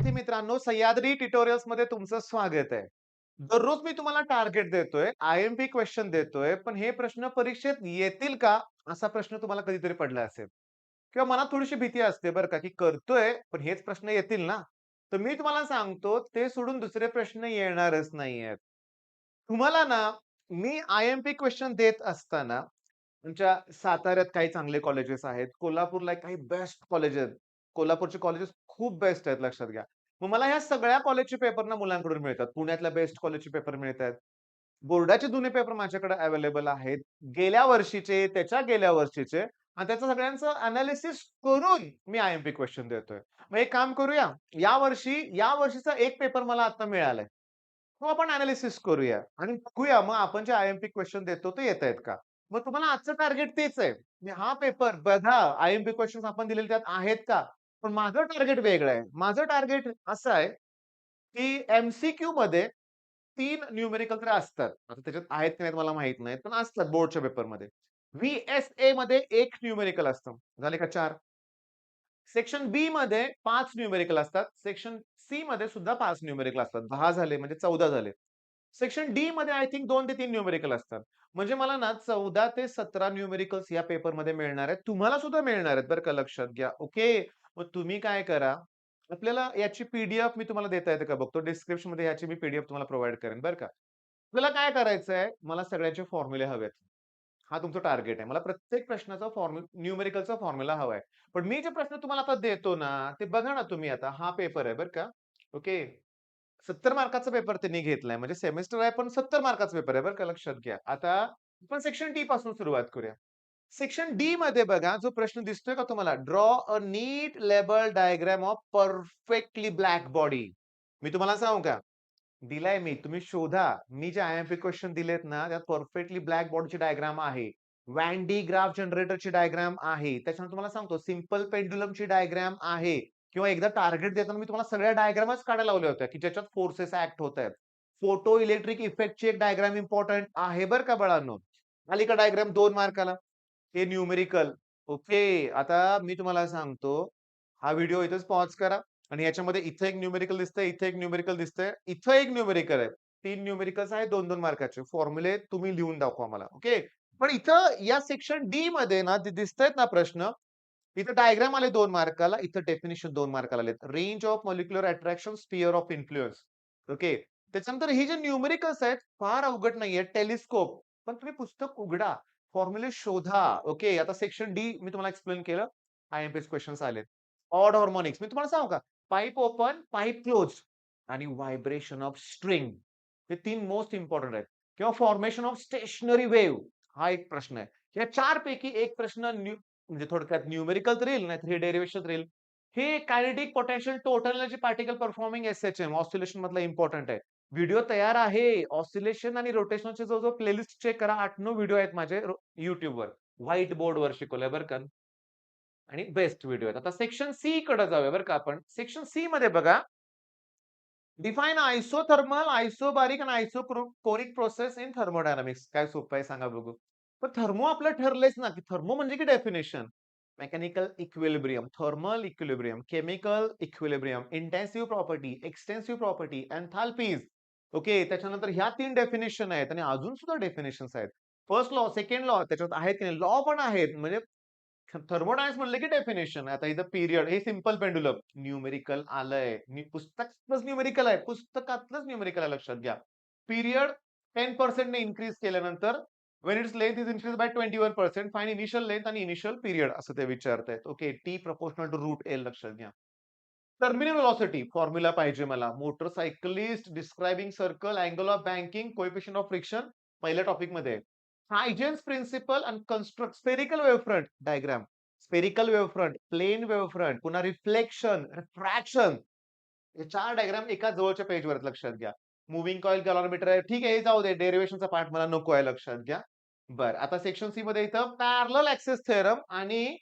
विद्यार्थी मित्रांनो, सह्याद्री ट्युटोरियल्स मध्ये तुमचं स्वागत आहे. दररोज मी तुम्हाला टार्गेट देतोय, आय-एम-पी क्वेश्चन देतोय, पण हे प्रश्न परीक्षेत येतील का? असा प्रश्न तुम्हाला कधीतरी पडला असेल किंवा मनात थोडीशी भीती असते बरं का, की करतोय, पण हेच प्रश्न येतील ना? तर मी तुम्हाला सांगतो, ते सोडून दुसरे प्रश्न येणारच नाहीयेत. तुम्हाला ना, मी आय-एम-पी क्वेश्चन देत असताना तुमच्या साताऱ्यात काही चांगले कॉलेजेस आहेत. कोल्हापूरला काही बेस्ट कॉलेज आहेत. कोल्हापूरचे कॉलेजेस खूप बेस्ट आहेत लक्षात घ्या. मग मला ह्या सगळ्या कॉलेजचे पेपर ना मुलांकडून मिळतात. पुण्यातल्या बेस्ट कॉलेजचे पेपर मिळतायत. बोर्डाचे जुने पेपर माझ्याकडे अवेलेबल आहेत. गेल्या वर्षीचे, त्याच्या गेल्या वर्षीचे आणि त्याचं सगळ्यांचं एनालिसिस करून मी आय-एम-पी क्वेश्चन देतोय. मग एक काम करूया, या वर्षीचा एक पेपर मला आता मिळालाय. तो आपण एनालिसिस करूया आणि बघूया मग आपण जे आय-एम-पी क्वेश्चन देतो ते येतायत का? मग तुम्हाला आजचं टार्गेट तेच आहे. मी हा पेपर बघा, आय-एम-पी क्वेशन्स आपण दिलेले त्यात आहेत का? पण माझं टार्गेट वेगळं आहे. माझं टार्गेट असं आहे, की एम-सी-क्यू मध्ये 3 न्यूमेरिकल तर असतात. आता त्याच्यात आहेत की नाहीत मला माहीत नाही. पण असतात बोर्डच्या पेपरमध्ये. व्ही-एस-ए मध्ये 1 न्यूमेरिकल असतं. झाले का 4? सेक्शन बी मध्ये 5 न्यूमेरिकल असतात. सेक्शन सी मध्ये सुद्धा 5 न्यूमेरिकल असतात. 10 झाले म्हणजे 14 झाले. सेक्शन डी मध्ये आय थिंक 2 ते 3 न्यूमेरिकल असतात. म्हणजे मला ना 14 ते 17 न्यूमेरिकल्स या पेपरमध्ये मिळणार आहेत. तुम्हाला सुद्धा मिळणार आहेत बरं का लक्षात घ्या. ओके. मग तुम्ही काय करा, आपल्याला याची पी मी तुम्हाला देता येते का बघतो. डिस्क्रिप्शनमध्ये याची मी पी तुम्हाला प्रोव्हाईड करेन बरं का. आपल्याला काय करायचंय, मला सगळ्यांचे फॉर्म्युले हवेत. हा तुमचा टार्गेट आहे. मला प्रत्येक प्रश्नाचा न्यूमेरिकलचा फॉर्म्युला हवाय. पण मी जे प्रश्न तुम्हाला आता देतो ना, ते बघा ना तुम्ही आता हा पेपर आहे बरं का. ओके. 70 मार्काचा पेपर त्यांनी घेतलाय. म्हणजे सेमेस्टर आहे पण 70 मार्काचा पेपर आहे बरं का लक्षात घ्या. आता आपण सेक्शन डी पासून सुरुवात करूया. सेक्शन डी मध्ये बघा जो प्रश्न दिसतोय का तुम्हाला? Draw a neat label diagram of perfectly black body. मी तुम्हाला सांगू का? दिलाय मी. तुम्ही शोधा. मी जे आय-एम-पी क्वेशन दिलेत ना, त्यात परफेक्टली ब्लॅक बॉडीची डायग्राम आहे. वॅन डी ग्राफ जनरेटरची डायग्राम आहे. त्याच्यानंतर तुम्हाला सांगतो सिंपल पेंडुलमची डायग्राम आहे. किंवा एकदा टार्गेट देताना मी तुम्हाला सगळ्या डायग्रामच काढायला लावल्या होत्या, की ज्याच्यात फोर्सेस ॲक्ट होतायत. फोटो इलेक्ट्रिक इफेक्टची एक डायग्राम इम्पोर्टंट आहे बरं का बाळांनो. आली का डायग्राम 2 मार्काला. हे न्यूमेरिकल. ओके. आता मी तुम्हाला सांगतो, हा व्हिडिओ इथेच पॉज करा आणि याच्यामध्ये इथे एक न्यूमेरिकल दिसतंय, इथे एक न्यूमेरिकल दिसतंय, इथं एक न्यूमेरिकल आहे. 3 न्यूमेरिकल्स आहेत 2-2 मार्काचे. फॉर्म्युले तुम्ही लिहून दाखवा मला. ओके. पण इथं या सेक्शन डी मध्ये ना ते दिसतायत ना प्रश्न, इथं डायग्राम आले 2 मार्काला, इथं डेफिनिशन 2 मार्काला आलेत. Range of molecular attraction, sphere of influence. Okay. त्याच्यानंतर हे जे न्यूमेरिकल्स आहेत, फार अवघड नाहीये. टेलिस्कोप. पण तुम्ही पुस्तक उघडा, फॉर्म्युले शोधा. ओके. आता सेक्शन डी मी तुम्हाला एक्सप्लेन केलं. आय-एम-पी क्वेशन्स आलेत. Odd harmonics. मी तुम्हाला सांगू का? पाईप ओपन, पाईप क्लोज आणि व्हायब्रेशन ऑफ स्ट्रिंग. हे 3 मोस्ट इम्पोर्टंट आहेत. किंवा फॉर्मेशन ऑफ स्टेशनरी वेव्ह हा एक प्रश्न आहे. या 4 पैकी एक प्रश्न म्हणजे थोडक्यात न्यूमेरिकल तर येईल, नाहीतर हे डेरिव्हेशन राहील. हे kinetic potential total energy particle performing S-H-M oscillation मधला इम्पोर्टंट आहे. व्हिडिओ तयार आहे. ऑसिलेशन आणि रोटेशनलचे जवळ प्लेलिस्ट चेक करा. 8-9 व्हिडिओ आहेत माझे YouTubeवर. व्हाईट बोर्डवर शिकवलंय बरं का. आणि बेस्ट व्हिडिओ आहेत. आता सेक्शन सी कडे जाऊया बरं का आपण. सेक्शन सी मध्ये बघा, डिफाइन आयसोथर्मल, आयसोबारिक आणि आयसोकोरिक प्रोसेस इन थर्मोडायनामिक्स. काय सोपं आहे सांगा बघू. पण थर्मो आपलं ठरलंयच ना, की थर्मो म्हणजे की definition. Mechanical equilibrium, thermal equilibrium, chemical equilibrium, intensive property, extensive property, enthalpies. Okay. त्याच्यानंतर ह्या 3 डेफिनिशन आहेत आणि अजून सुद्धा डेफिनिशन्स आहेत. फर्स्ट लॉ, सेकंड लॉ त्याच्यात आहेत की नाही? लॉ पण आहेत. म्हणजे थर्मोडायनामिक्स म्हणले की डेफिनेशन. आता इथं पिरियड हे सिंपल पेंडुलम न्यूमेरिकल आलंय. पुस्तकातलंच न्यूमेरिकल आहे. पुस्तकातलंच न्यूमेरिकल आहे लक्षात घ्या. पिरियड 10% ने इन्क्रीज केल्यानंतर when its length is increase by 21% find initial length आणि इनिशियल पिरियड असं ते विचारतायत. Okay. T proportional to root L लक्षात घ्या. टर्मिनल व्हेलॉसिटी फॉर्म्युला पाहिजे मला. Motorcyclist describing circle, angle of banking, coefficient of friction पहिल्या टॉपिकमध्ये आहे. हायजेन्स प्रिन्सिपल आणि construct spherical wavefront diagram. Spherical wavefront, plane wavefront, पुन्हा रिफ्लेक्शन, रिफ्रॅक्शन हे 4 डायग्राम एका जवळच्या पेजवर आहेत लक्षात घ्या. मूव्हिंग कॉइल गॅलॉनमीटर आहे. ठीक आहे, हे जाऊ दे. डेरिव्हेशनचा पार्ट मला नको आहे लक्षात घ्या. बरं, आता सेक्शन सी मध्ये इथं पॅरलल ॲक्सिस थेरम आणि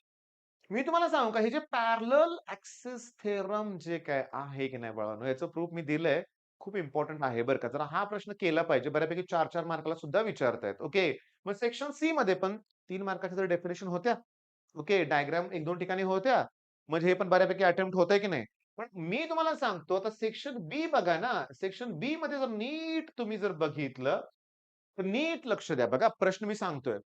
मी तुम्हाला सांगू का, हे जे पॅरलल ॲक्सिस थेरम जे काय आहे की नाही बाळांनो, याचं प्रूफ मी दिलंय. खूप इम्पोर्टंट आहे बरं का. जरा हा प्रश्न केला पाहिजे. बऱ्यापैकी 4-4 मार्काला सुद्धा विचारतायत. ओके. मग सेक्शन सी मध्ये पण 3 मार्काच्या जर डेफिनिशन होत्या. ओके. डायग्राम 1-2 ठिकाणी होत्या. म्हणजे हे पण बऱ्यापैकी अटेम्प्ट होतंय की नाही? पण मी तुम्हाला सांगतो आता सेक्शन बी बघा ना, सेक्शन बी मध्ये जर नीट तुम्ही जर बघितलं, तर नीट लक्ष द्या. बघा प्रश्न मी सांगतोय.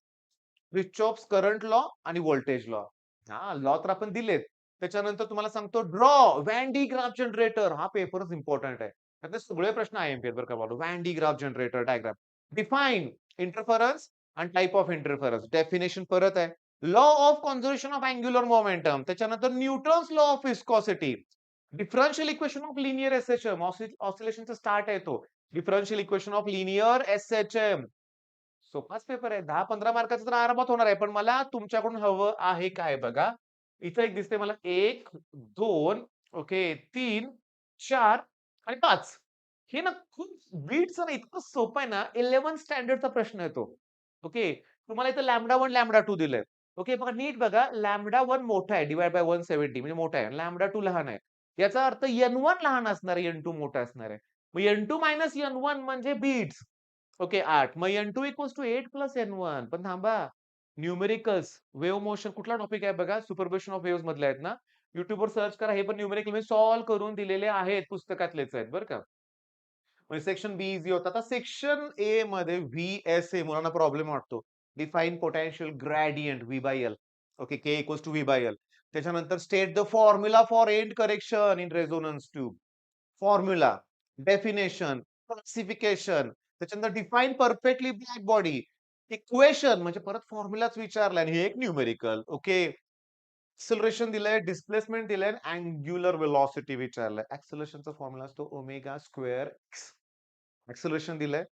किर्चॉफ्स करंट लॉ आणि व्होल्टेज लॉ. हां, लॉ तर आपण दिलेत. त्याच्यानंतर तुम्हाला सांगतो draw van de Graaff generator हा पेपरच इम्पोर्टंट आहे. त्यातले सगळे प्रश्न आय-एम-पी आहेत बरं का बाळो. Van de Graaff generator diagram. Define interference आणि टाइप ऑफ इंटरफरन्स. डेफिनिशन परत आहे. Law of conservation of angular momentum. त्याच्यानंतर Newton's law of viscosity. Differential equation of linear SHM. ऑसिलेशनचा स्टार्ट आहे तो. Differential equation of linear SHM. सोपाच paper आहे. 10-15 मार्काचा तर आरामात होणार आहे. पण मला तुमच्याकडून हवं आहे काय बघा. इथं एक दिसतंय मला 1, 2, ओके, 3, 4 आणि 5. हे ना खूप बीटचं ना इतकं सोपं आहे ना 11th स्टँडर्डचा प्रश्न आहे तो. ओके. तुम्हाला इथं लॅम्बडा 1, लॅम्बडा 2 दिलंय. ओके. बघा नीट बघा लॅम्बडा 1 मोठा आहे डिव्हाइड बाय 170 म्हणजे मोठा आहे. लॅम्बडा 2 लहान आहे. याचा अर्थ N1 लहान असणार आहे, N2 मोठा असणार आहे. मग N2 मायनस N1 म्हणजे बीट्स. ओके 8. मग N2 equals to 8 plus N1. पण थांबा. न्यूमेरिकल्स, वेव्ह मोशन कुठला टॉपिक आहे बघा? सुपरपोजिशन ऑफ वेव्हज मधले आहेत ना? YouTubeवर सर्च करा. हे पण न्यूमेरिकल मी सॉल्व्ह करून दिलेले आहेत. पुस्तकातलेच आहेत बरं का. म्हणजे सेक्शन बी इझी होता. आता सेक्शन ए मध्ये व्ही-एस-ए मुलांना प्रॉब्लेम वाटतो. Define potential gradient V by L. Okay, K equals to V by L. त्याच्यानंतर state the formula for end correction in resonance tube. Formula, definition, classification, त्याच्यानंतर define perfectly black body, equation म्हणजे परत फॉर्म्युलाच विचारलाय आणि हे एक न्यूमेरिकल. ओके. एक्सेलरेशन दिलंय, डिस्प्लेसमेंट दिलंय, अँग्युलर व्हेलॉसिटी विचारलंय. एक्सेलरेशनचा फॉर्म्युला असतो ओमेगा स्क्वेअर एक्स. एक्सेलरेशन दिलंय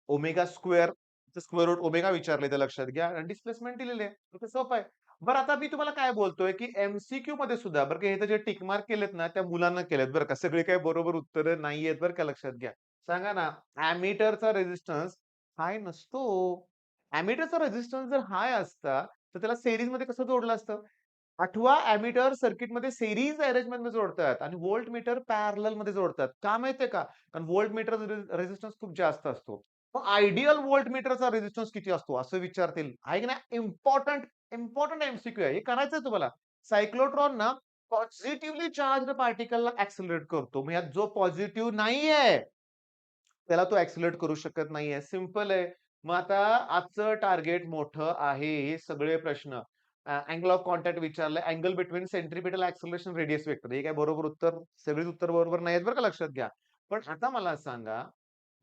omega square square root omega विचारले ते लक्षात घ्या आणि डिस्प्लेसमेंट दिलेले आहे. तर सोपं आहे. बरं आता मी तुम्हाला काय बोलतोय, की एम-सी-क्यू मध्ये सुद्धा बरं का हे जे टिक मार्क केलेत ना, त्या मुलांना केलेत बरं का. सगळी काही बरोबर उत्तरं नाहीयेत बरं का लक्षात घ्या. सांगा ना, एमिटरचा रेझिस्टन्स हाय नसतो. एमिटरचा रेझिस्टन्स जर हाय असता, तर त्याला सीरीजमध्ये कसं जोडलं असतं? आठवा एमिटर सर्किटमध्ये सीरीज अरेंजमेंटमध्ये जोडतात आणि व्होल्टमीटर पॅरलल मध्ये जोडतात. का माहितीये का? कारण व्होल्टमीटर रेझिस्टन्स खूप जास्त असतो. मग आयडियल व्होल्टमीटरचा रेझिस्टन्स किती असतो? असं विचारतील. आहे की नाही? इम्पोर्टंट इम्पोर्टंट एमसीक्यू आहे. हे करायचंय तुम्हाला. सायक्लोट्रॉन ना पॉझिटिव्हली चार्ज्ड पार्टिकलला ॲक्सेलरेट करतो. मग यात जो पॉझिटिव्ह नाहीये, त्याला तो ॲक्सेलरेट करू शकत नाहीये. सिंपल आहे. मग आता आजचं टार्गेट मोठं आहे. हे सगळे प्रश्न अँगल ऑफ कॉन्टॅक्ट विचारलंय. Angle between centripetal acceleration radius vector. हे काय बरोबर उत्तर सगळीच उत्तर बरोबर नाहीयेत बरं का लक्षात घ्या. पण आता मला सांगा,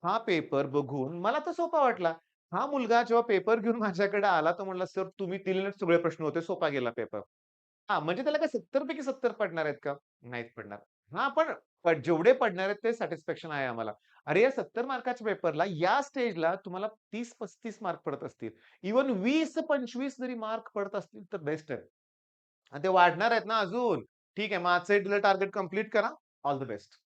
हा पेपर बघून मला तर सोपा वाटला. हा मुलगा जेव्हा पेपर घेऊन माझ्याकडे आला, तो म्हणला, "सर तुम्ही दिलेले सगळे प्रश्न होते, सोपा गेला पेपर." हां, म्हणजे त्याला काय 70 पैकी 70 पडणार आहेत का? नाहीच पडणार. हां, पण जेवढे पडणार आहेत ते सॅटिस्फॅक्शन आहे आम्हाला. अरे, या 70 मार्काच्या पेपरला या स्टेजला तुम्हाला 30-35 मार्क पडत असतील. इव्हन 20-25 जरी मार्क पडत असतील तर बेस्ट आहे. आणि ते वाढणार आहेत ना अजून. ठीक आहे, मग आजचं दिलेलं टार्गेट कंप्लीट करा. All the best.